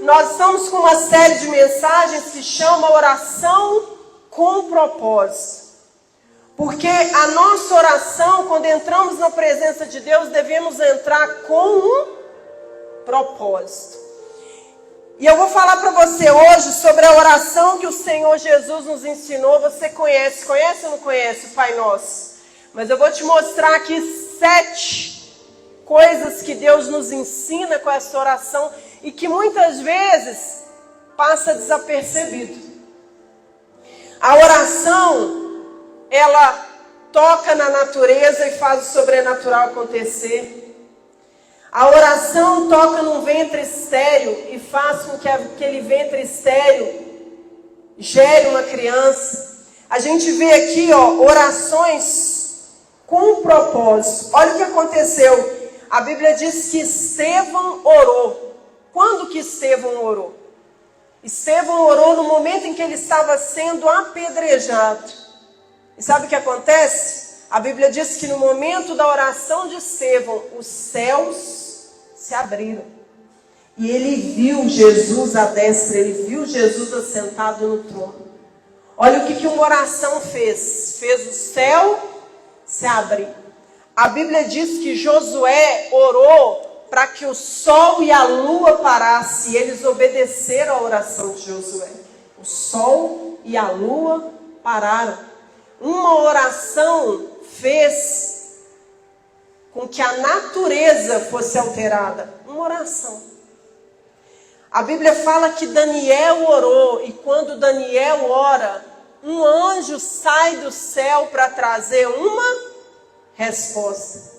nós estamos com uma série de mensagens que chama Oração com Propósito. Porque a nossa oração, quando entramos na presença de Deus, devemos entrar com um propósito. E eu vou falar para você hoje sobre a oração que o Senhor Jesus nos ensinou. Você conhece ou não conhece o Pai Nosso? Mas eu vou te mostrar aqui 7 coisas que Deus nos ensina com essa oração e que muitas vezes passa desapercebido. A oração, ela toca na natureza e faz o sobrenatural acontecer. A oração toca num ventre estéril e faz com que aquele ventre estéril gere uma criança. A gente vê aqui, orações com propósito. Olha o que aconteceu. A Bíblia diz que Estevão orou. Quando que Estevão orou? Estevão orou no momento em que ele estava sendo apedrejado. E sabe o que acontece? A Bíblia diz que no momento da oração de Estevão, os céus se abriram. E ele viu Jesus à destra, ele viu Jesus assentado no trono. Olha o que uma oração fez. Fez o céu se abrir. A Bíblia diz que Josué orou para que o sol e a lua parassem. E eles obedeceram à oração de Josué. O sol e a lua pararam. Uma oração fez com que a natureza fosse alterada. Uma oração. A Bíblia fala que Daniel orou. E quando Daniel ora, um anjo sai do céu para trazer uma resposta.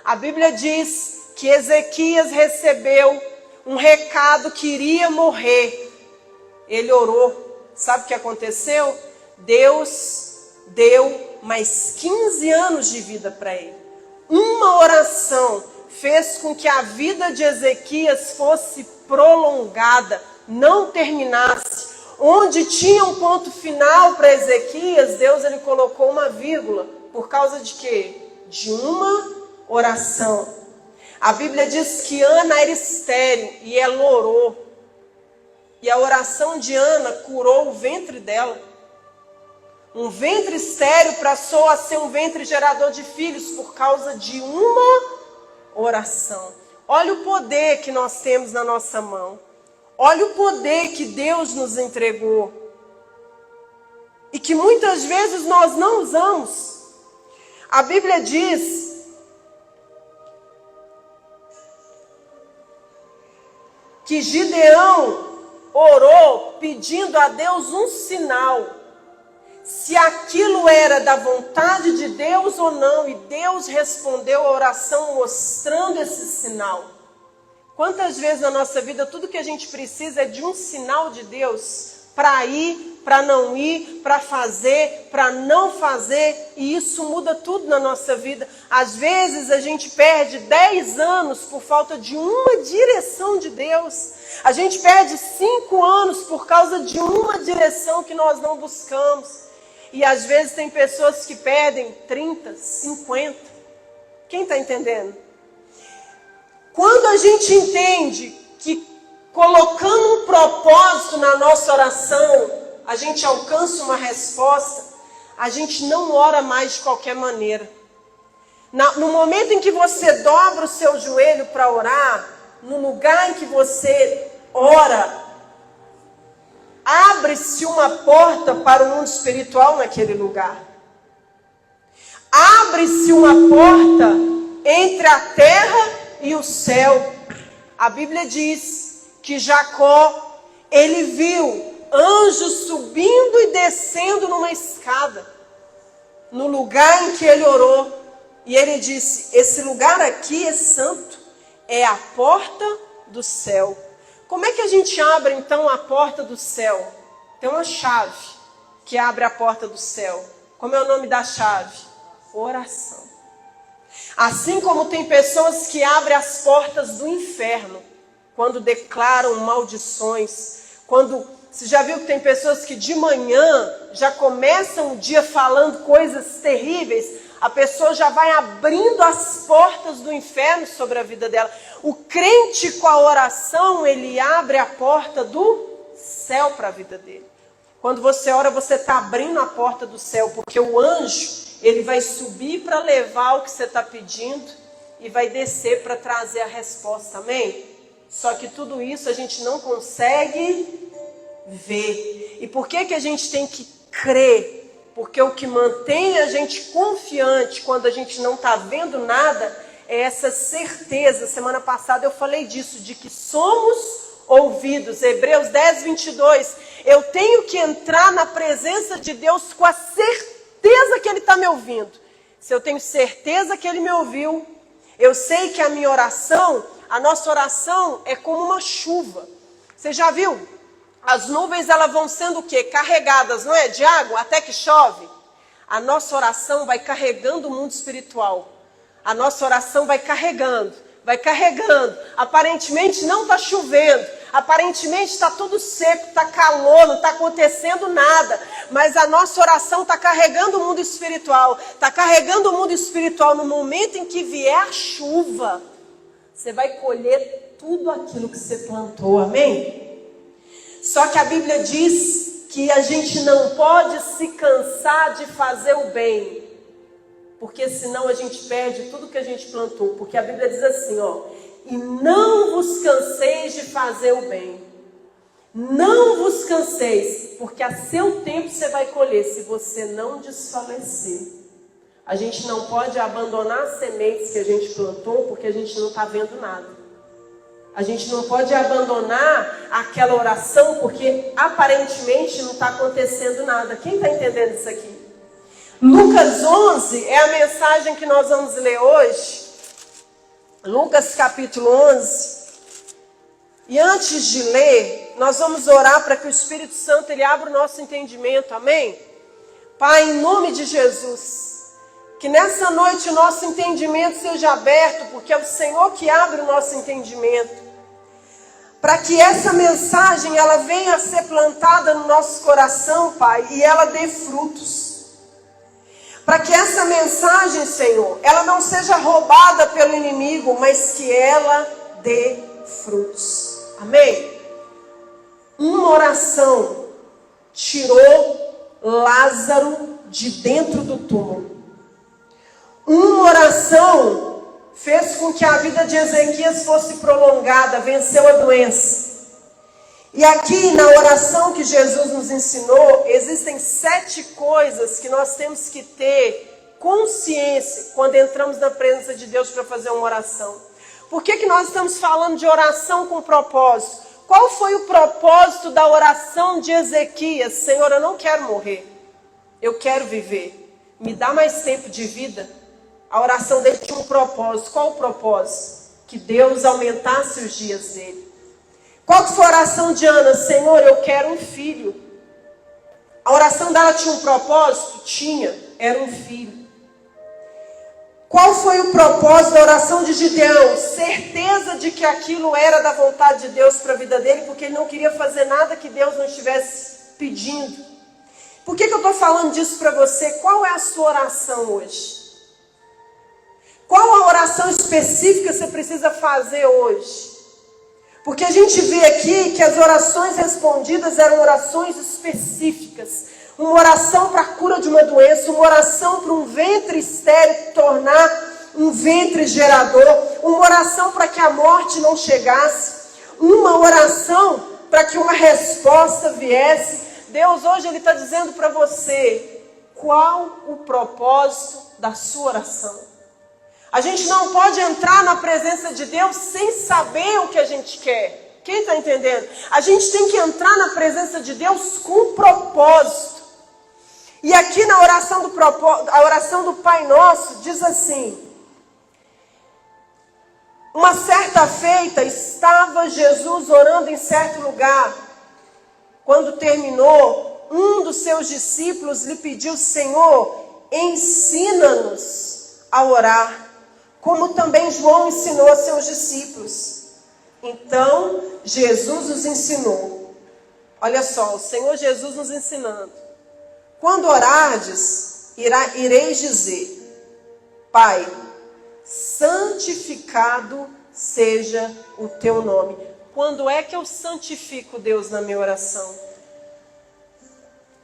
A Bíblia diz que Ezequias recebeu um recado que iria morrer. Ele orou. Sabe o que aconteceu? Deus deu mais 15 anos de vida para ele. Uma oração fez com que a vida de Ezequias fosse prolongada, não terminasse. Onde tinha um ponto final para Ezequias, Deus ele colocou uma vírgula. Por causa de quê? De uma oração. A Bíblia diz que Ana era estéril e ela orou. E a oração de Ana curou o ventre dela. Um ventre estéril passou a ser um ventre gerador de filhos por causa de uma oração. Olha o poder que nós temos na nossa mão. Olha o poder que Deus nos entregou. E que muitas vezes nós não usamos. A Bíblia diz que Gideão orou pedindo a Deus um sinal. Se aquilo era da vontade de Deus ou não. E Deus respondeu a oração mostrando esse sinal. Quantas vezes na nossa vida tudo que a gente precisa é de um sinal de Deus. Para ir, para não ir, para fazer, para não fazer. E isso muda tudo na nossa vida. Às vezes a gente perde 10 anos por falta de uma direção de Deus. A gente perde 5 anos por causa de uma direção que nós não buscamos. E às vezes tem pessoas que perdem 30, 50. Quem está entendendo? Quando a gente entende que colocando um propósito na nossa oração, a gente alcança uma resposta, a gente não ora mais de qualquer maneira. No momento em que você dobra o seu joelho para orar, no lugar em que você ora, abre-se uma porta para o mundo espiritual naquele lugar. Abre-se uma porta entre a terra e o céu. A Bíblia diz que Jacó, ele viu anjos subindo e descendo numa escada, no lugar em que ele orou. E ele disse, esse lugar aqui é santo, é a porta do céu. Como é que a gente abre então a porta do céu? Tem uma chave que abre a porta do céu. Como é o nome da chave? Oração. Assim como tem pessoas que abrem as portas do inferno, quando declaram maldições, você já viu que tem pessoas que de manhã já começam o dia falando coisas terríveis, A pessoa já vai abrindo as portas do inferno sobre a vida dela. O crente com a oração, ele abre a porta do céu para a vida dele. Quando você ora, você está abrindo a porta do céu, porque o anjo, ele vai subir para levar o que você está pedindo e vai descer para trazer a resposta, amém? Só que tudo isso a gente não consegue ver. E por que a gente tem que crer? Porque o que mantém a gente confiante quando a gente não está vendo nada é essa certeza. Semana passada eu falei disso, de que somos ouvidos. Hebreus 10, 22. Eu tenho que entrar na presença de Deus com a certeza que Ele está me ouvindo. Se eu tenho certeza que Ele me ouviu, eu sei que a minha oração, a nossa oração é como uma chuva. Você já viu? As nuvens, elas vão sendo o quê? Carregadas, não é? De água, até que chove. A nossa oração vai carregando o mundo espiritual. A nossa oração vai carregando, vai carregando. Aparentemente não está chovendo. Aparentemente está tudo seco, está calor, não está acontecendo nada. Mas a nossa oração está carregando o mundo espiritual. Está carregando o mundo espiritual. No momento em que vier a chuva, você vai colher tudo aquilo que você plantou, amém? Só que a Bíblia diz que a gente não pode se cansar de fazer o bem, porque senão a gente perde tudo que a gente plantou. Porque a Bíblia diz assim, ó: e não vos canseis de fazer o bem. Não vos canseis, porque a seu tempo você vai colher, se você não desfalecer. A gente não pode abandonar as sementes que a gente plantou, porque a gente não está vendo nada. A gente não pode abandonar aquela oração, porque aparentemente não está acontecendo nada. Quem está entendendo isso aqui? Lucas 11 é a mensagem que nós vamos ler hoje. Lucas capítulo 11. E antes de ler, nós vamos orar para que o Espírito Santo ele abra o nosso entendimento, amém? Pai, em nome de Jesus, que nessa noite o nosso entendimento seja aberto, porque é o Senhor que abre o nosso entendimento. Para que essa mensagem ela venha a ser plantada no nosso coração, Pai, e ela dê frutos. Para que essa mensagem, Senhor, ela não seja roubada pelo inimigo, mas que ela dê frutos. Amém? Uma oração tirou Lázaro de dentro do túmulo. Uma oração fez com que a vida de Ezequias fosse prolongada, venceu a doença. E aqui na oração que Jesus nos ensinou, existem 7 coisas que nós temos que ter consciência quando entramos na presença de Deus para fazer uma oração. Por que nós estamos falando de oração com propósito? Qual foi o propósito da oração de Ezequias? Senhor, eu não quero morrer, eu quero viver. Me dá mais tempo de vida. A oração dele tinha um propósito. Qual o propósito? Que Deus aumentasse os dias dele. Qual que foi a oração de Ana? Senhor, eu quero um filho. A oração dela tinha um propósito? Tinha. Era um filho. Qual foi o propósito da oração de Gideão? Certeza de que aquilo era da vontade de Deus para a vida dele, porque ele não queria fazer nada que Deus não estivesse pedindo. Por que eu estou falando disso para você? Qual é a sua oração hoje? Qual a oração específica você precisa fazer hoje? Porque a gente vê aqui que as orações respondidas eram orações específicas. Uma oração para a cura de uma doença, uma oração para um ventre estéril tornar um ventre gerador, uma oração para que a morte não chegasse, uma oração para que uma resposta viesse. Deus hoje ele está dizendo para você, qual o propósito da sua oração? A gente não pode entrar na presença de Deus sem saber o que a gente quer. Quem está entendendo? A gente tem que entrar na presença de Deus com propósito. E aqui na oração a oração do Pai Nosso diz assim: uma certa feita estava Jesus orando em certo lugar. Quando terminou, um dos seus discípulos lhe pediu: Senhor, ensina-nos a orar, como também João ensinou a seus discípulos. Então, Jesus os ensinou. Olha só, o Senhor Jesus nos ensinando. Quando orardes, ireis dizer: Pai, santificado seja o teu nome. Quando é que eu santifico Deus na minha oração?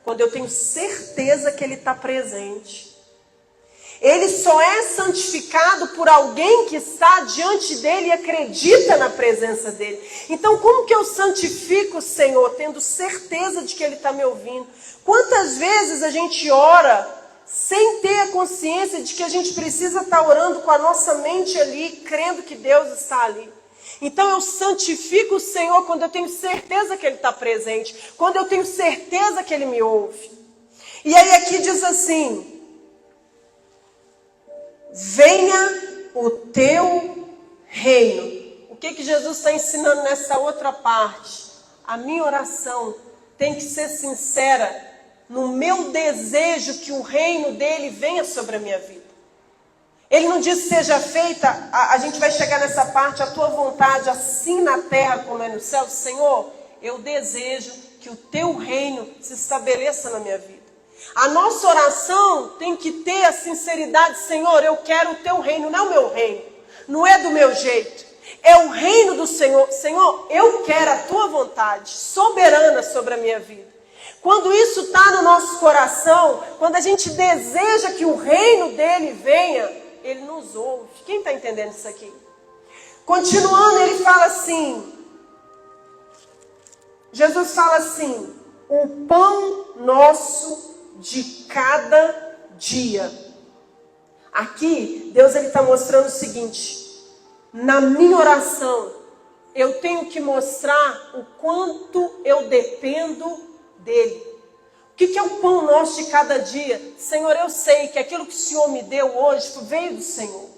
Quando eu tenho certeza que Ele está presente. Ele só é santificado por alguém que está diante dele e acredita na presença dele. Então, como que eu santifico o Senhor, tendo certeza de que Ele está me ouvindo? Quantas vezes a gente ora sem ter a consciência de que a gente precisa estar orando com a nossa mente ali, crendo que Deus está ali? Então eu santifico o Senhor quando eu tenho certeza que Ele está presente, quando eu tenho certeza que Ele me ouve. E aí aqui diz assim: venha o teu reino. O que Jesus está ensinando nessa outra parte? A minha oração tem que ser sincera no meu desejo que o reino dele venha sobre a minha vida. Ele não diz seja feita, a gente vai chegar nessa parte, a tua vontade, assim na terra como é no céu. Senhor, eu desejo que o teu reino se estabeleça na minha vida. A nossa oração tem que ter a sinceridade: Senhor, eu quero o teu reino, não é o meu reino, não é do meu jeito, é o reino do Senhor. Senhor, eu quero a tua vontade soberana sobre a minha vida. Quando isso está no nosso coração, quando a gente deseja que o reino dele venha, ele nos ouve. Quem está entendendo isso aqui? Continuando, ele fala assim, Jesus fala assim: o pão nosso de cada dia. Aqui, Deus está mostrando o seguinte: na minha oração, eu tenho que mostrar o quanto eu dependo dele. O que é o pão nosso de cada dia? Senhor, eu sei que aquilo que o Senhor me deu hoje veio do Senhor.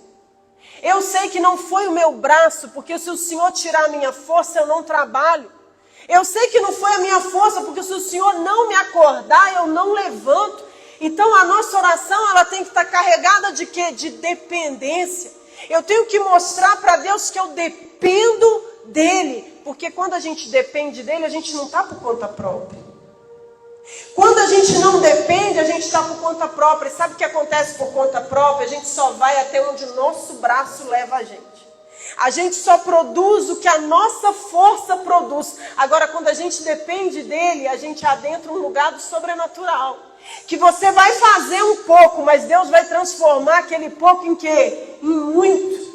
Eu sei que não foi o meu braço, porque se o Senhor tirar a minha força, eu não trabalho. Eu sei que não foi a minha força, porque se o Senhor não me acordar, eu não levanto. Então a nossa oração, ela tem que estar carregada de quê? De dependência. Eu tenho que mostrar para Deus que eu dependo dele. Porque quando a gente depende dele, a gente não está por conta própria. Quando a gente não depende, a gente está por conta própria. E sabe o que acontece por conta própria? A gente só vai até onde o nosso braço leva a gente. A gente só produz o que a nossa força produz. Agora, quando a gente depende dele, a gente adentra um lugar do sobrenatural. Que você vai fazer um pouco, mas Deus vai transformar aquele pouco em quê? Em muito.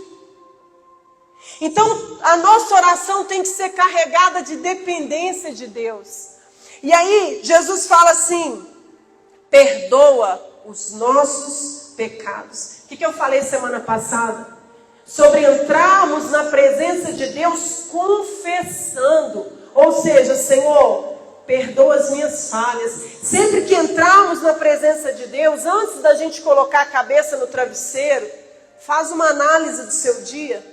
Então, a nossa oração tem que ser carregada de dependência de Deus. E aí, Jesus fala assim: perdoa os nossos pecados. O que eu falei semana passada? Sobre entrarmos na presença de Deus confessando. Ou seja, Senhor, perdoa as minhas falhas. Sempre que entrarmos na presença de Deus, antes da gente colocar a cabeça no travesseiro, faz uma análise do seu dia.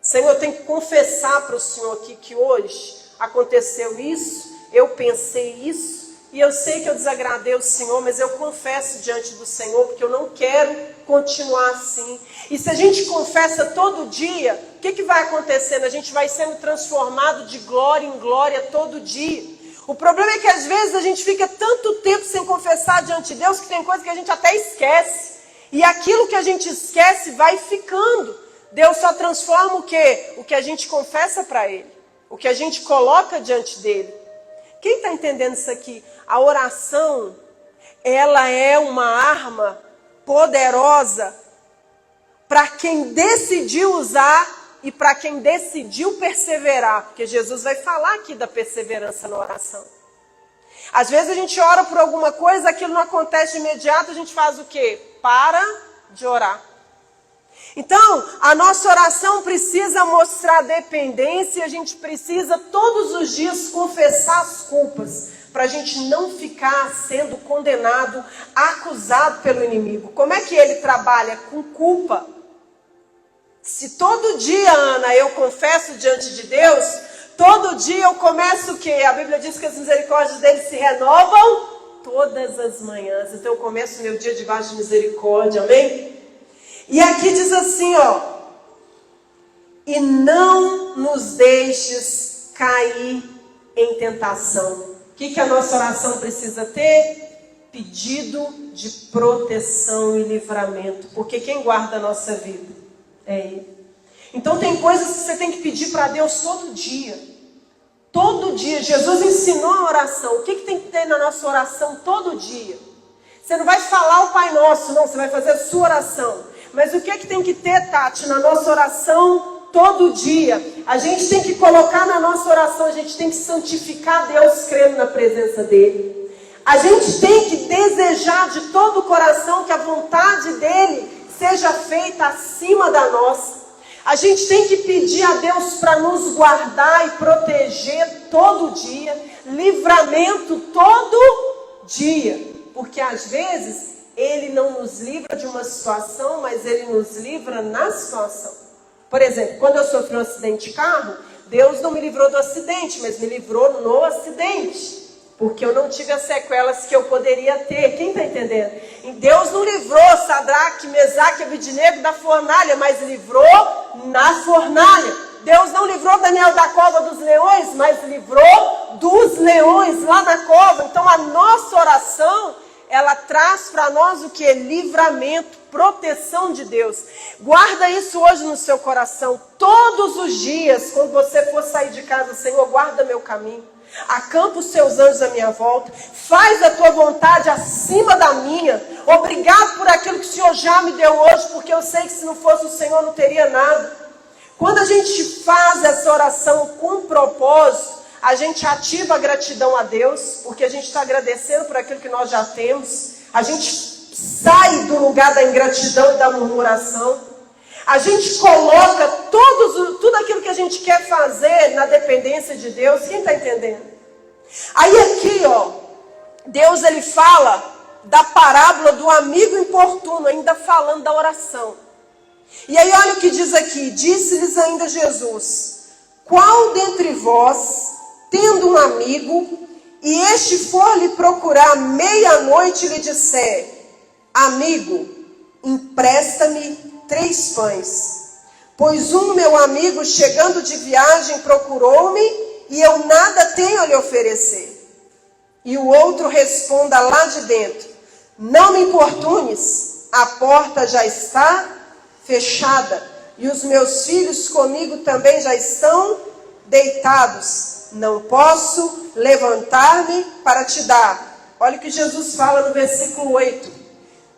Senhor, eu tenho que confessar para o Senhor aqui que hoje aconteceu isso, eu pensei isso, e eu sei que eu desagradei o Senhor, mas eu confesso diante do Senhor, porque eu não quero continuar assim. E se a gente confessa todo dia, o que vai acontecendo? A gente vai sendo transformado de glória em glória todo dia. O problema é que às vezes a gente fica tanto tempo sem confessar diante de Deus, que tem coisa que a gente até esquece. E aquilo que a gente esquece vai ficando. Deus só transforma o quê? O que a gente confessa para Ele. O que a gente coloca diante dEle. Quem está entendendo isso aqui? A oração, ela é uma arma poderosa para quem decidiu usar e para quem decidiu perseverar. Porque Jesus vai falar aqui da perseverança na oração. Às vezes a gente ora por alguma coisa, aquilo não acontece de imediato, a gente faz o quê? Para de orar. Então, a nossa oração precisa mostrar dependência e a gente precisa todos os dias confessar as culpas, para a gente não ficar sendo condenado, acusado pelo inimigo. Como é que ele trabalha? Com culpa. Se todo dia, Ana, eu confesso diante de Deus, todo dia eu começo o quê? A Bíblia diz que as misericórdias dele se renovam todas as manhãs. Então eu começo o meu dia debaixo de misericórdia, amém? E aqui diz assim, ó: e não nos deixes cair em tentação. O que a nossa oração precisa ter? pedido de proteção e livramento, porque quem guarda a nossa vida é Ele. Então tem coisas que você tem que pedir para Deus todo dia. Todo dia. Jesus ensinou a oração. O que tem que ter na nossa oração todo dia? Você não vai falar o Pai Nosso, não. Você vai fazer a sua oração. Mas o que tem que ter, Tati, na nossa oração todo dia? A gente tem que colocar na nossa oração, a gente tem que santificar Deus crendo na presença dEle. A gente tem que desejar de todo o coração que a vontade dEle seja feita acima da nossa. A gente tem que pedir a Deus para nos guardar e proteger todo dia, livramento todo dia, porque às vezes Ele não nos livra de uma situação, mas Ele nos livra na situação. Por exemplo, quando eu sofri um acidente de carro, Deus não me livrou do acidente, mas me livrou no acidente. Porque eu não tive as sequelas que eu poderia ter. Quem está entendendo? E Deus não livrou Sadraque, Mesaque e Abednego da fornalha, mas livrou na fornalha. Deus não livrou Daniel da cova dos leões, mas livrou dos leões lá na cova. Então a nossa oração, ela traz para nós o que? Livramento, proteção de Deus. Guarda isso hoje no seu coração. Todos os dias, quando você for sair de casa, Senhor, guarda meu caminho. Acampa os seus anjos à minha volta. Faz a tua vontade acima da minha. Obrigado por aquilo que o Senhor já me deu hoje, porque eu sei que se não fosse o Senhor não teria nada. Quando a gente faz essa oração com propósito, a gente ativa a gratidão a Deus, porque a gente está agradecendo por aquilo que nós já temos. A gente sai do lugar da ingratidão e da murmuração. A gente coloca tudo aquilo que a gente quer fazer na dependência de Deus. Quem está entendendo? Aí aqui, Deus ele fala da parábola do amigo importuno, ainda falando da oração. E aí olha o que diz aqui. Disse-lhes ainda Jesus: qual dentre vós, tendo um amigo, e este for lhe procurar meia-noite e lhe disser: amigo, empresta-me 3 pães, pois meu amigo chegando de viagem procurou-me e eu nada tenho a lhe oferecer. E o outro responda lá de dentro: não me importunes, a porta já está fechada e os meus filhos comigo também já estão deitados. Não posso levantar-me para te dar. Olha o que Jesus fala no versículo 8.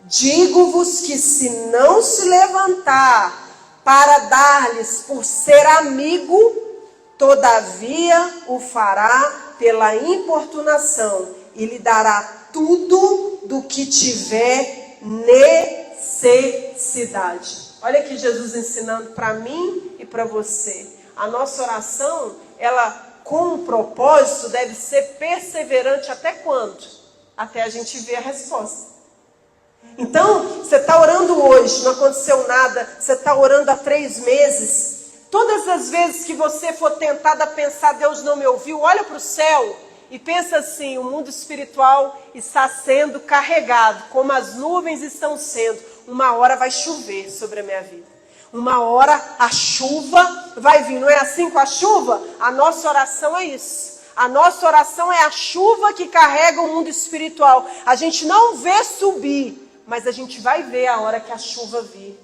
Digo-vos que se não se levantar para dar-lhes por ser amigo, todavia o fará pela importunação e lhe dará tudo do que tiver necessidade. Olha aqui Jesus ensinando para mim e para você. A nossa oração, ela com um propósito deve ser perseverante até quando? Até a gente ver a resposta. Então, você está orando hoje, não aconteceu nada, você está orando há 3 meses. Todas as vezes que você for tentado a pensar, Deus não me ouviu, olha para o céu e pensa assim: o mundo espiritual está sendo carregado, como as nuvens estão sendo. Uma hora vai chover sobre a minha vida. Uma hora a chuva vai vir. Não é assim com a chuva? A nossa oração é isso. A nossa oração é a chuva que carrega o mundo espiritual. A gente não vê subir, mas a gente vai ver a hora que a chuva vir.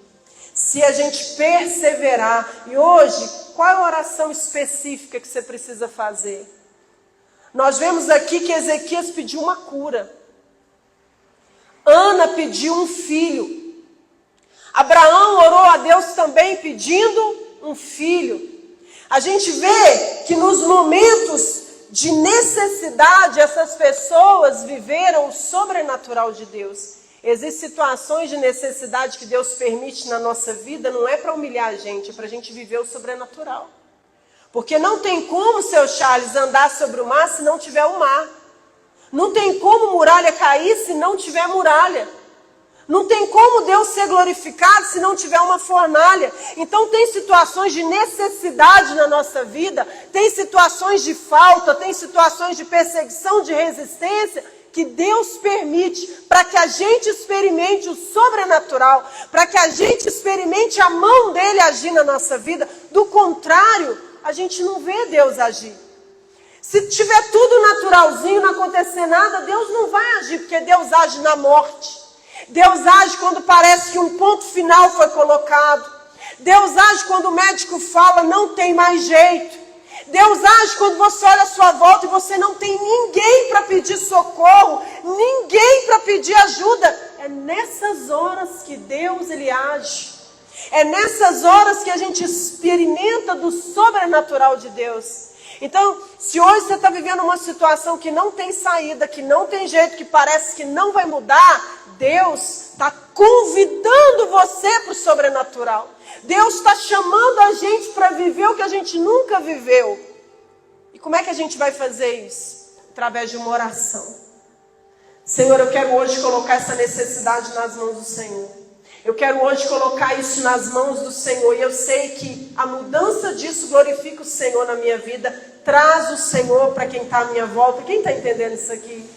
Se a gente perseverar. E hoje, qual é a oração específica que você precisa fazer? Nós vemos aqui que Ezequias pediu uma cura. Ana pediu um filho. Abraão orou a Deus também pedindo um filho. A gente vê que nos momentos de necessidade, essas pessoas viveram o sobrenatural de Deus. Existem situações de necessidade que Deus permite na nossa vida, não é para humilhar a gente, é para a gente viver o sobrenatural. Porque não tem como, seu Charles, andar sobre o mar se não tiver o mar. Não tem como muralha cair se não tiver muralha. Não tem como Deus ser glorificado se não tiver uma fornalha. Então tem situações de necessidade na nossa vida, tem situações de falta, tem situações de perseguição, de resistência, que Deus permite para que a gente experimente o sobrenatural, para que a gente experimente a mão dele agir na nossa vida. Do contrário, a gente não vê Deus agir. Se tiver tudo naturalzinho, não acontecer nada, Deus não vai agir, porque Deus age na morte. Deus age quando parece que um ponto final foi colocado. Deus age quando o médico fala, não tem mais jeito. Deus age quando você olha à sua volta e você não tem ninguém para pedir socorro, ninguém para pedir ajuda. É nessas horas que Deus ele age. É nessas horas que a gente experimenta do sobrenatural de Deus. Então, se hoje você está vivendo uma situação que não tem saída, que não tem jeito, que parece que não vai mudar, Deus está convidando você para o sobrenatural. Deus está chamando a gente para viver o que a gente nunca viveu. E como é que a gente vai fazer isso? Através de uma oração. Senhor, eu quero hoje colocar essa necessidade nas mãos do Senhor. Eu quero hoje colocar isso nas mãos do Senhor. E eu sei que a mudança disso glorifica o Senhor na minha vida. Traz o Senhor para quem está à minha volta. Quem está entendendo isso aqui?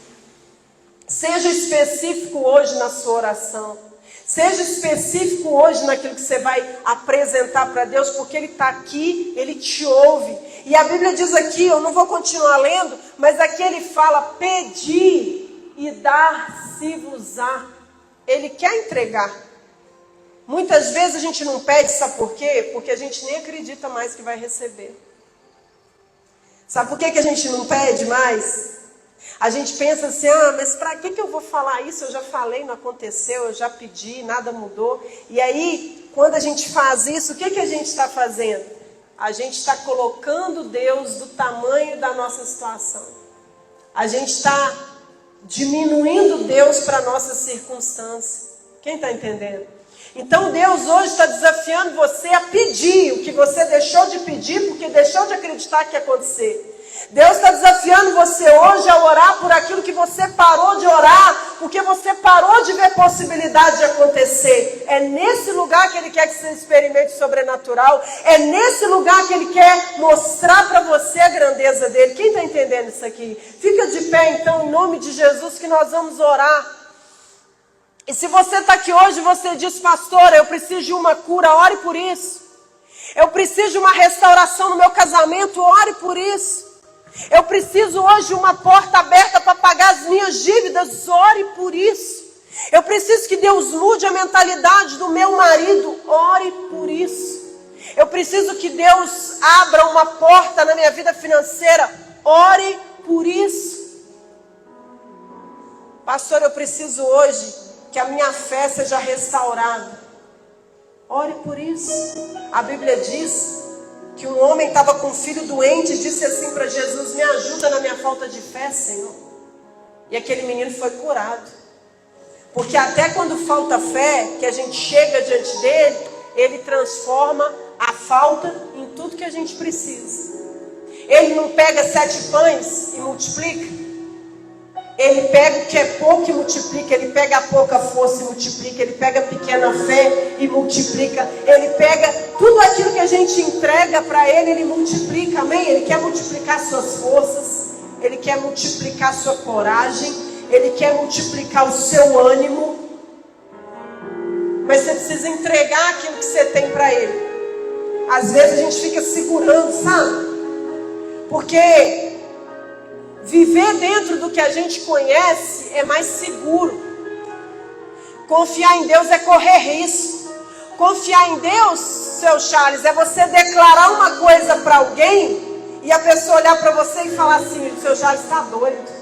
Seja específico hoje na sua oração. Seja específico hoje naquilo que você vai apresentar para Deus, porque Ele está aqui, Ele te ouve. E a Bíblia diz aqui, eu não vou continuar lendo, mas aqui Ele fala, pedir e dar-se-vos-á. Ele quer entregar. Muitas vezes a gente não pede, sabe por quê? Porque a gente nem acredita mais que vai receber. Sabe por que a gente não pede mais? A gente pensa assim, mas para que eu vou falar isso? Eu já falei, não aconteceu, eu já pedi, nada mudou. E aí, quando a gente faz isso, o que a gente está fazendo? A gente está colocando Deus do tamanho da nossa situação. A gente está diminuindo Deus para a nossa circunstância. Quem está entendendo? Então Deus hoje está desafiando você a pedir o que você deixou de pedir, porque deixou de acreditar que ia acontecer. Deus está desafiando você hoje a orar por aquilo que você parou de orar, porque você parou de ver possibilidade de acontecer. É nesse lugar que Ele quer que você experimente o sobrenatural. É nesse lugar que Ele quer mostrar para você a grandeza dEle. Quem está entendendo isso aqui? Fica de pé então, em nome de Jesus, que nós vamos orar. E se você está aqui hoje e você diz, pastora, eu preciso de uma cura, ore por isso. Eu preciso de uma restauração no meu casamento, ore por isso. Eu preciso hoje de uma porta aberta para pagar as minhas dívidas, ore por isso. Eu preciso que Deus mude a mentalidade do meu marido, ore por isso. Eu preciso que Deus abra uma porta na minha vida financeira, ore por isso. Pastor, eu preciso hoje que a minha fé seja restaurada. Ore por isso. A Bíblia diz que um homem estava com um filho doente e disse assim para Jesus, me ajuda na minha falta de fé, Senhor. E aquele menino foi curado. Porque até quando falta fé, que a gente chega diante dele, ele transforma a falta em tudo que a gente precisa. Ele não pega 7 pães e multiplica. Ele pega o que é pouco e multiplica. Ele pega a pouca força e multiplica. Ele pega a pequena fé e multiplica. Ele pega tudo aquilo que a gente entrega para Ele, Ele multiplica, amém? Ele quer multiplicar suas forças. Ele quer multiplicar sua coragem. Ele quer multiplicar o seu ânimo. Mas você precisa entregar aquilo que você tem para Ele. Às vezes a gente fica segurando, sabe? Porque viver dentro do que a gente conhece é mais seguro. Confiar em Deus é correr risco. Confiar em Deus, seu Charles, é você declarar uma coisa para alguém e a pessoa olhar para você e falar assim, seu Charles está doido.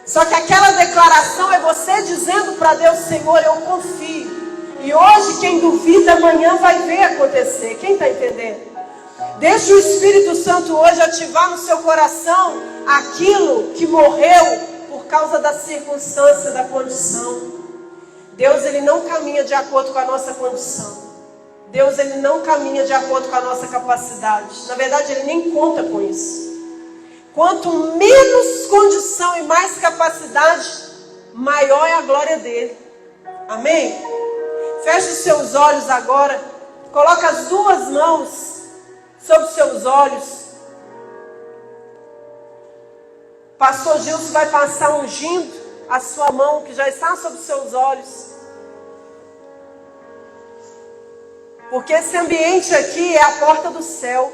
Só que aquela declaração é você dizendo para Deus, Senhor, eu confio. E hoje quem duvida amanhã vai ver acontecer. Quem está entendendo? Deixa o Espírito Santo hoje ativar no seu coração aquilo que morreu por causa da circunstância, da condição. Deus, Ele não caminha de acordo com a nossa condição. Deus, Ele não caminha de acordo com a nossa capacidade. Na verdade, Ele nem conta com isso. Quanto menos condição e mais capacidade, maior é a glória dEle. Amém? Feche os seus olhos agora. Coloca as 2 mãos sobre os seus olhos. Pastor Gilson vai passar ungindo a sua mão, que já está sobre os seus olhos. Porque esse ambiente aqui é a porta do céu.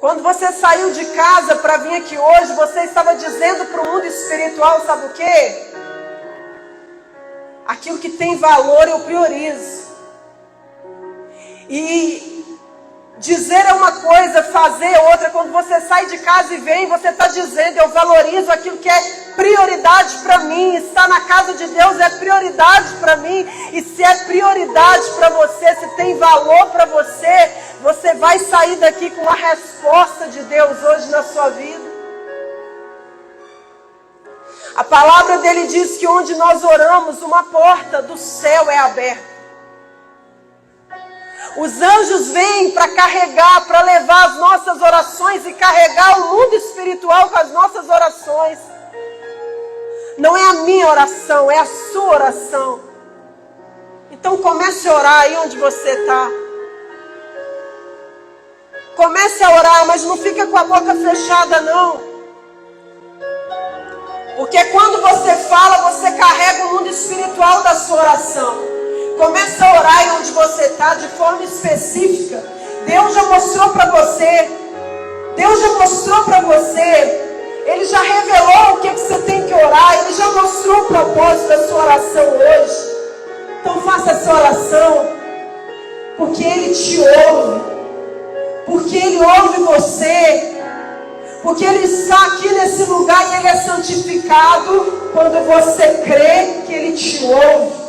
Quando você saiu de casa para vir aqui hoje, você estava dizendo para o mundo espiritual, sabe o quê? Aquilo que tem valor eu priorizo. E dizer é uma coisa, fazer é outra. Quando você sai de casa e vem, você está dizendo, eu valorizo aquilo que é prioridade para mim. Estar na casa de Deus é prioridade para mim. E se é prioridade para você, se tem valor para você, você vai sair daqui com uma resposta de Deus hoje na sua vida. A palavra dele diz que onde nós oramos, uma porta do céu é aberta. Os anjos vêm para carregar, para levar as nossas orações e carregar o mundo espiritual com as nossas orações. Não é a minha oração, é a sua oração. Então comece a orar aí onde você está. Comece a orar, mas não fica com a boca fechada não. Porque quando você fala, você carrega o mundo espiritual da sua oração. Comece a orar aí onde você está, de forma específica. Deus já mostrou para você. Deus já mostrou para você. Ele já revelou o que você tem que orar. Ele já mostrou o propósito da sua oração hoje. Então faça essa oração. Porque Ele te ouve. Porque Ele ouve você. Porque Ele está aqui nesse lugar e Ele é santificado quando você crê que Ele te ouve.